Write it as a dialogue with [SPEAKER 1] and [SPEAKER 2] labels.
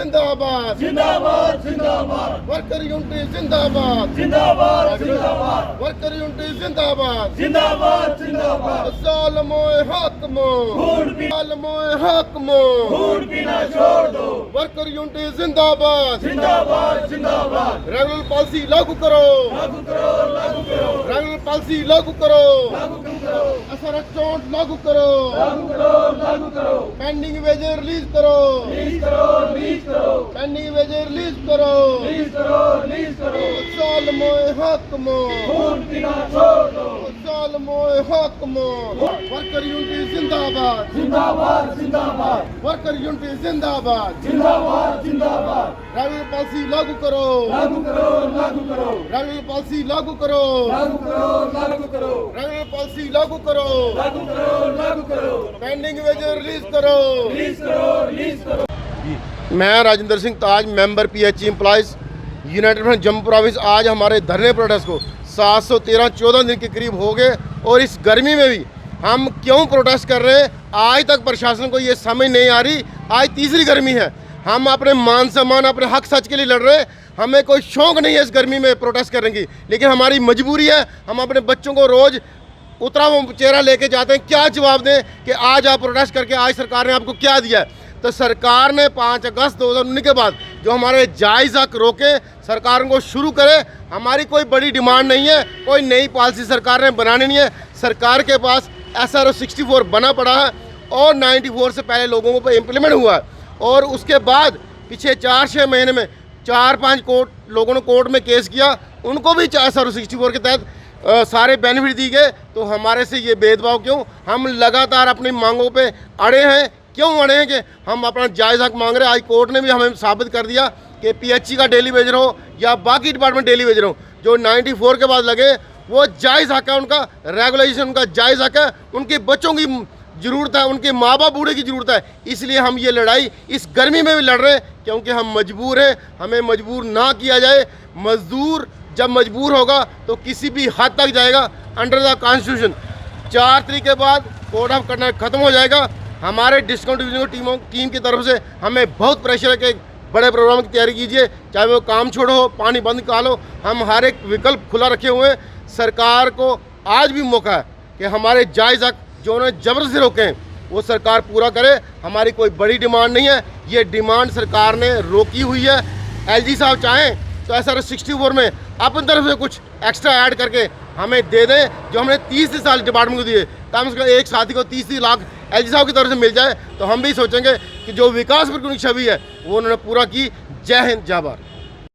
[SPEAKER 1] जिंदाबाद
[SPEAKER 2] जिंदाबाद जिंदाबाद
[SPEAKER 1] वर्कर यूनिटी जिंदाबाद
[SPEAKER 2] जिंदाबाद जिंदाबाद
[SPEAKER 1] वर्कर यूनिटी जिंदाबाद
[SPEAKER 2] जिंदाबाद जिंदाबाद
[SPEAKER 1] जालिमोए हाकिमो
[SPEAKER 2] खून पी
[SPEAKER 1] जालिमोए हाकिमो
[SPEAKER 2] खून पीना छोड़ दो
[SPEAKER 1] वर्कर यूनिटी जिंदाबाद
[SPEAKER 2] जिंदाबाद जिंदाबाद
[SPEAKER 1] रेगुलर पॉलिसी लागू करो
[SPEAKER 2] लागू करो लागू करो
[SPEAKER 1] रेगुलर पॉलिसी लागू करो
[SPEAKER 2] लागू करो
[SPEAKER 1] असर अकाउंट लागू करो
[SPEAKER 2] लागू करो लागू करो
[SPEAKER 1] पेंडिंग वेजेस रिलीज करो
[SPEAKER 2] रिलीज करो रिलीज करो
[SPEAKER 1] पेंडिंग वेजेस रिलीज करो
[SPEAKER 2] रिलीज करो रिलीज करो
[SPEAKER 1] जालिमोए हाकिमो
[SPEAKER 2] खून पीना छोड़ दो
[SPEAKER 1] जालिमोए हाकिमो वर्कर यूनिटी जिंदाबाद
[SPEAKER 2] जिंदाबाद जिंदाबाद
[SPEAKER 1] वर्कर यूनिटी जिंदाबाद
[SPEAKER 2] जिंदाबाद जिंदाबाद
[SPEAKER 1] रेगुलर पॉलिसी लागू करो
[SPEAKER 2] लागू करो लागू करो
[SPEAKER 1] रेगुलर पॉलिसी लागू करो
[SPEAKER 2] लागू करो लागू करो
[SPEAKER 1] रेगुलर पॉलिसी लागू करो
[SPEAKER 2] लागू करो लागू करो
[SPEAKER 1] पेंडिंग वेजेस रिलीज करो
[SPEAKER 2] रिलीज करो रिलीज करो
[SPEAKER 1] मैं Rajendra Singh Taj member PHE employees united front Jammu province आज हमारे धरने प्रोटेस्ट को 713-14 दिन के करीब हो गए और इस गर्मी में भी हम क्यों प्रोटेस्ट कर रहे हैं आज तक प्रशासन को ये समझ नहीं आ रही। आज तीसरी गर्मी है, हम अपने मान सम्मान अपने हक सच के लिए लड़ रहे हैं। हमें कोई शौक नहीं है इस गर्मी में प्रोटेस्ट करने की, लेकिन हमारी मजबूरी है। हम अपने बच्चों को रोज़ उतरा हुआ चेहरा लेके जाते हैं, क्या जवाब दें कि आज आप प्रोटेस्ट करके आज सरकार ने आपको क्या दिया है। तो सरकार ने 5 अगस्त 2019 के बाद जो हमारे जायज़ हक रोके सरकार को शुरू करे। हमारी कोई बड़ी डिमांड नहीं है, कोई नई पॉलिसी सरकार ने बनानी नहीं है। सरकार के पास SRO 64 बना पड़ा है और 94 से पहले लोगों पर इम्प्लीमेंट हुआ है और उसके बाद पीछे 4-6 महीने में 4-5 लोगों ने कोर्ट में केस किया, उनको भी SRO 64 के तहत सारे बेनिफिट दी गए। तो हमारे से ये भेदभाव क्यों? हम लगातार अपनी मांगों पे अड़े हैं। क्यों अड़े हैं कि हम अपना जायज़ हक मांग रहे हैं। आज कोर्ट ने भी हमें साबित कर दिया कि पीएचई का डेली वेजर हो या बाकी डिपार्टमेंट डेली वेजर हो, जो 94 के बाद लगे वो जायज़ हक है, उनका रेगुलेशन उनका जायज़ हक है। उनके बच्चों की ज़रूरत है, उनके माँ बाप बूढ़े की ज़रूरत है। इसलिए हम ये लड़ाई इस गर्मी में भी लड़ रहे हैं क्योंकि हम मजबूर हैं। हमें मजबूर ना किया जाए। मजदूर जब मजबूर होगा तो किसी भी हद तक जाएगा। अंडर द कॉन्स्टिट्यूशन 4 तारीख के बाद कोड ऑफ कंडक्ट खत्म हो जाएगा। हमारे डिस्काउंट डिवीजन टीम की तरफ से हमें बहुत प्रेशर है कि बड़े प्रोग्राम की तैयारी कीजिए, चाहे वो काम छोड़ो हो, पानी बंद निकालो। हम हर एक विकल्प खुला रखे हुए हैं। सरकार को आज भी मौका है कि हमारे जायज़ हक जो उन्हें ज़बरदस्ती रोके हैं वो सरकार पूरा करे। हमारी कोई बड़ी डिमांड नहीं है, ये डिमांड सरकार ने रोकी हुई है। LG साहब चाहें तो SRO 64 में अपनी तरफ से कुछ एक्स्ट्रा ऐड करके हमें दे दें, जो हमने 30 साल डिपार्टमेंट को दिए। कम से कम एक साथी को 30 लाख LG साहब की तरफ से मिल जाए तो हम भी सोचेंगे कि जो विकास पर उनकी छवि है वो उन्होंने पूरा की। जय हिंद, जय भारत।